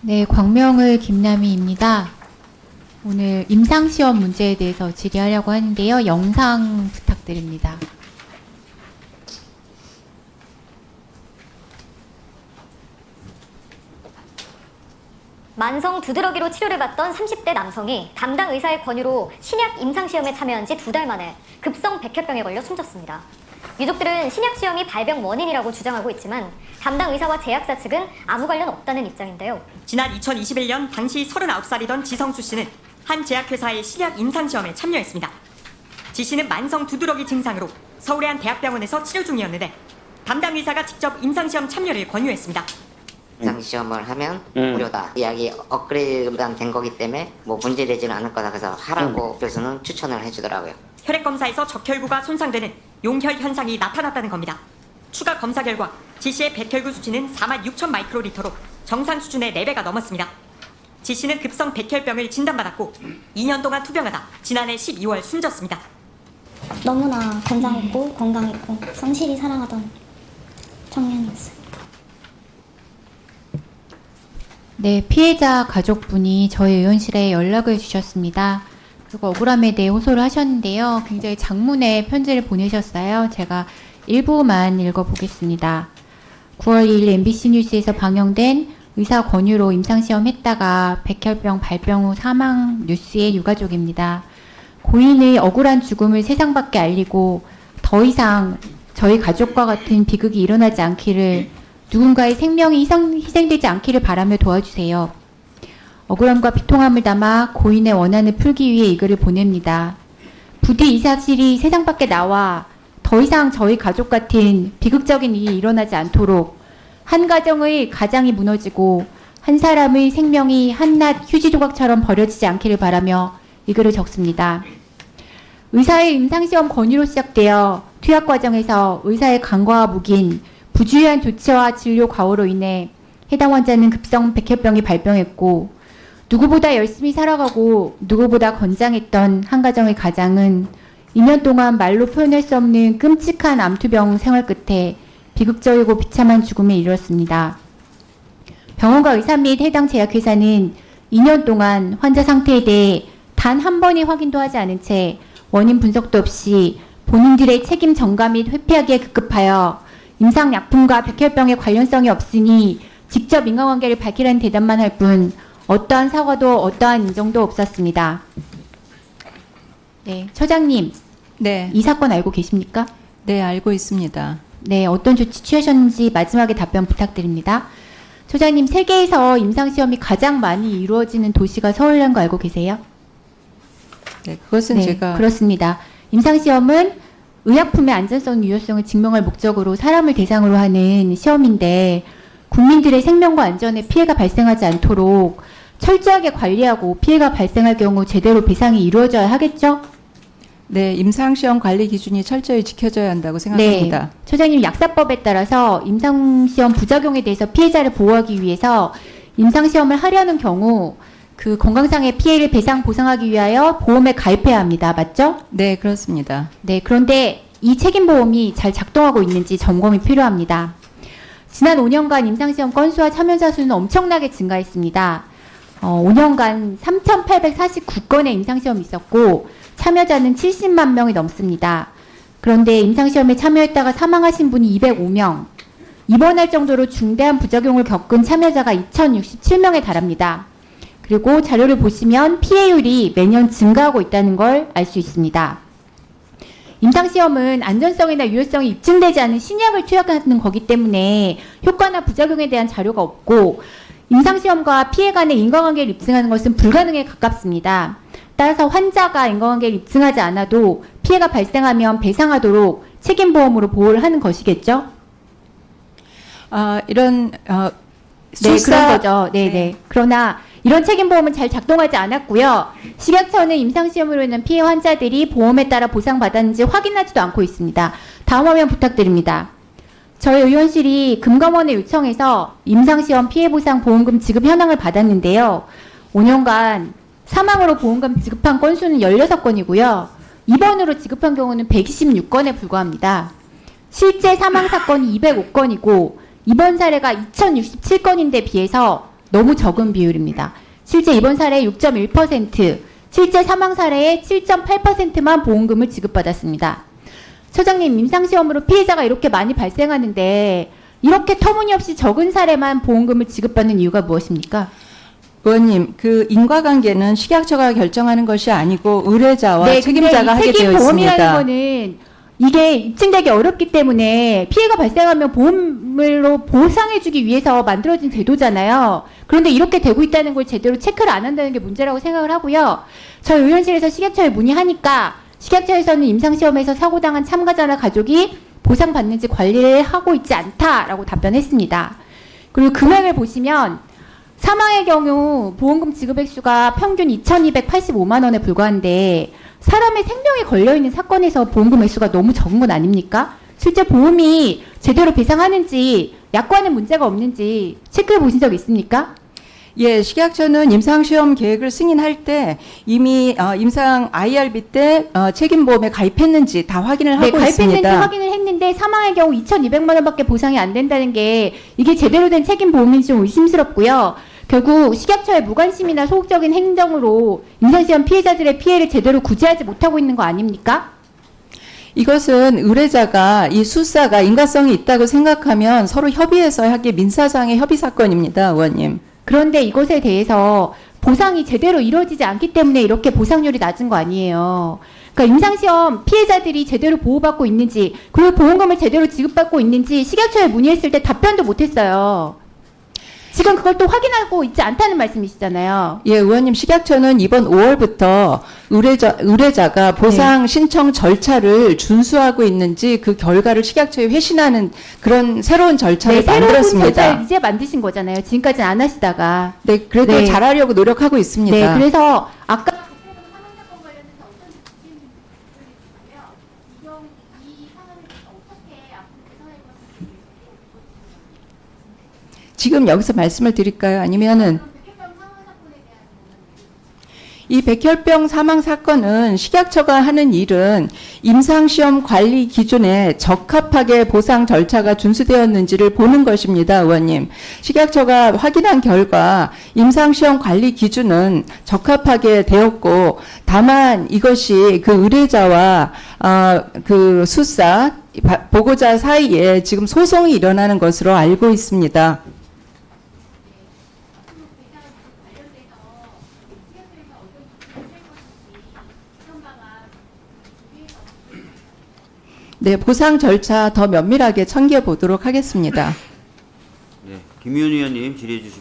네, 광명을 김남희입니다. 오늘 임상시험 문제에 대해서 질의하려고 하는데요. 영상 부탁드립니다. 만성 두드러기로 치료를 받던 30대 남성이 담당 의사의 권유로 신약 임상시험에 참여한 지 2달 만에 급성 백혈병에 걸려 숨졌습니다. 유족들은 신약시험이 발병 원인이라고 주장하고 있지만 담당 의사와 제약사 측은 아무 관련 없다는 입장인데요. 지난 2021년 당시 39살이던 지성수 씨는 한 제약회사의 신약 임상시험에 참여했습니다. 지 씨는 만성 두드러기 증상으로 서울의 한 대학병원에서 치료 중이었는데 담당 의사가 직접 임상시험 참여를 권유했습니다. 임상시험을 하면 무료다. 약이 업그레이드가 된 거기 때문에 뭐 문제되지는 않을 거다. 그래서 하라고 교수는 추천을 해주더라고요. 혈액검사에서 적혈구가 손상되는 용혈 현상이 나타났다는 겁니다. 추가 검사 결과 지 씨의 백혈구 수치는 46,000 마이크로리터로 정상 수준의 4배가 넘었습니다. 지 씨는 급성 백혈병을 진단받았고 2년 동안 투병하다 지난해 12월 숨졌습니다. 너무나 건장했고 건강했고 성실히 살아가던 청년이었어요. 네, 피해자 가족분이 저희 의원실에 연락을 주셨습니다. 그리고 억울함에 대해 호소를 하셨는데요. 굉장히 장문의 편지를 보내셨어요. 제가 일부만 읽어보겠습니다. 9월 2일 MBC 뉴스에서 방영된 의사 권유로 임상시험 했다가 백혈병 발병 후 사망 뉴스의 유가족입니다. 고인의 억울한 죽음을 세상 밖에 알리고 더 이상 저희 가족과 같은 비극이 일어나지 않기를, 누군가의 생명이 희생되지 않기를 바라며 도와주세요. 억울함과 비통함을 담아 고인의 원한을 풀기 위해 이 글을 보냅니다. 부디 이 사실이 세상 밖에 나와 더 이상 저희 가족 같은 비극적인 일이 일어나지 않도록, 한 가정의 가장이 무너지고 한 사람의 생명이 한낱 휴지 조각처럼 버려지지 않기를 바라며 이 글을 적습니다. 의사의 임상시험 권유로 시작되어 투약 과정에서 의사의 간과와 묵인, 부주의한 조치와 진료 과오로 인해 해당 환자는 급성 백혈병이 발병했고, 누구보다 열심히 살아가고 누구보다 건장했던 한 가정의 가장은 2년 동안 말로 표현할 수 없는 끔찍한 암투병 생활 끝에 비극적이고 비참한 죽음에 이르렀습니다. 병원과 의사 및 해당 제약회사는 2년 동안 환자 상태에 대해 단 한 번의 확인도 하지 않은 채 원인 분석도 없이 본인들의 책임 전가 및 회피하기에 급급하여 임상약품과 백혈병의 관련성이 없으니 직접 인과관계를 밝히라는 대답만 할 뿐 어떠한 사과도 어떠한 인정도 없었습니다. 네, 처장님, 네, 이 사건 알고 계십니까? 네, 알고 있습니다. 네, 어떤 조치 취하셨는지 마지막에 답변 부탁드립니다. 처장님, 세계에서 임상시험이 가장 많이 이루어지는 도시가 서울이라는 거 알고 계세요? 네, 그것은 네, 제가 그렇습니다. 임상시험은 의약품의 안전성, 유효성을 증명할 목적으로 사람을 대상으로 하는 시험인데, 국민들의 생명과 안전에 피해가 발생하지 않도록 철저하게 관리하고 피해가 발생할 경우 제대로 배상이 이루어져야 하겠죠? 네, 임상시험 관리 기준이 철저히 지켜져야 한다고 생각합니다. 네, 처장님, 약사법에 따라서 임상시험 부작용에 대해서 피해자를 보호하기 위해서 임상시험을 하려는 경우 그 건강상의 피해를 보상하기 위하여 보험에 가입해야 합니다. 맞죠? 네, 그렇습니다. 네, 그런데 이 책임보험이 잘 작동하고 있는지 점검이 필요합니다. 지난 5년간 임상시험 건수와 참여자 수는 엄청나게 증가했습니다. 5년간 3,849건의 임상시험이 있었고 참여자는 70만 명이 넘습니다. 그런데 임상시험에 참여했다가 사망하신 분이 205명, 입원할 정도로 중대한 부작용을 겪은 참여자가 2,067명에 달합니다. 그리고 자료를 보시면 피해율이 매년 증가하고 있다는 걸 알 수 있습니다. 임상시험은 안전성이나 유효성이 입증되지 않은 신약을 투약하는 거기 때문에 효과나 부작용에 대한 자료가 없고, 임상시험과 피해 간의 인과관계를 입증하는 것은 불가능에 가깝습니다. 따라서 환자가 인과관계를 입증하지 않아도 피해가 발생하면 배상하도록 책임보험으로 보호를 하는 것이겠죠? 이런 네, 그런 거죠. 네. 그러나 이런 책임보험은 잘 작동하지 않았고요. 식약처는 임상시험으로 인한 피해 환자들이 보험에 따라 보상받았는지 확인하지도 않고 있습니다. 다음 화면 부탁드립니다. 저희 의원실이 금감원에 요청해서 임상시험 피해보상 보험금 지급 현황을 받았는데요. 5년간 사망으로 보험금 지급한 건수는 16건이고요. 입원으로 지급한 경우는 126건에 불과합니다. 실제 사망 사건이 205건이고 입원 사례가 2067건인데 비해서 너무 적은 비율입니다. 실제 입원 사례의 6.1%, 실제 사망 사례의 7.8%만 보험금을 지급받았습니다. 처장님, 임상시험으로 피해자가 이렇게 많이 발생하는데 이렇게 터무니없이 적은 사례만 보험금을 지급받는 이유가 무엇입니까? 의원님, 그 인과관계는 식약처가 결정하는 것이 아니고 의뢰자와 책임자가 하게 되어 책임보험이라는 있습니다. 거는 이게 입증되기 어렵기 때문에 피해가 발생하면 보험으로 보상해주기 위해서 만들어진 제도잖아요. 그런데 이렇게 되고 있다는 걸 제대로 체크를 안 한다는 게 문제라고 생각을 하고요. 저희 의원실에서 식약처에 문의하니까 식약처에서는 임상시험에서 사고당한 참가자나 가족이 보상받는지 관리를 하고 있지 않다라고 답변했습니다. 그리고 금액을 보시면 사망의 경우 보험금 지급 액수가 평균 2,285만 원에 불과한데 사람의 생명이 걸려있는 사건에서 보험금 액수가 너무 적은 건 아닙니까? 실제 보험이 제대로 배상하는지 약관에 문제가 없는지 체크해 보신 적 있습니까? 예, 식약처는 임상시험 계획을 승인할 때 이미 임상 IRB 때 책임보험에 가입했는지 다 확인을 하고 가입했는지 있습니다. 확인을 했는데 사망의 경우 2,200만 원밖에 보상이 안 된다는 게 이게 제대로 된 책임보험인지 좀 의심스럽고요. 결국 식약처의 무관심이나 소극적인 행정으로 임상시험 피해자들의 피해를 제대로 구제하지 못하고 있는 거 아닙니까? 이것은 의뢰자가 이 수사가 인과성이 있다고 생각하면 서로 협의해서 하기 민사상의 협의 사건입니다, 의원님. 그런데 이것에 대해서 보상이 제대로 이루어지지 않기 때문에 이렇게 보상률이 낮은 거 아니에요. 그러니까 임상시험 피해자들이 제대로 보호받고 있는지 그리고 보험금을 제대로 지급받고 있는지 식약처에 문의했을 때 답변도 못했어요. 지금 그걸 또 확인하고 있지 않다는 말씀이시잖아요. 예, 의원님, 식약처는 이번 5월부터 의뢰자가 보상 신청 절차를 준수하고 있는지 그 결과를 식약처에 회신하는 그런 새로운 절차를 새로운 만들었습니다. 절차를 이제 만드신 거잖아요. 지금까지는 안 하시다가. 네, 그래도 네. 잘하려고 노력하고 있습니다. 네, 그래서 아까 지금 여기서 말씀을 드릴까요? 아니면은 이 백혈병 사망 사건은 식약처가 하는 일은 임상시험 관리 기준에 적합하게 보상 절차가 준수되었는지를 보는 것입니다, 의원님. 식약처가 확인한 결과 임상시험 관리 기준은 적합하게 되었고, 다만 이것이 그 의뢰자와 그 수사 보고자 사이에 지금 소송이 일어나는 것으로 알고 있습니다. 네, 보상 절차 더 면밀하게 청구해 보도록 하겠습니다. 네, 김윤희 의원님 질의해 주시기 바랍니다.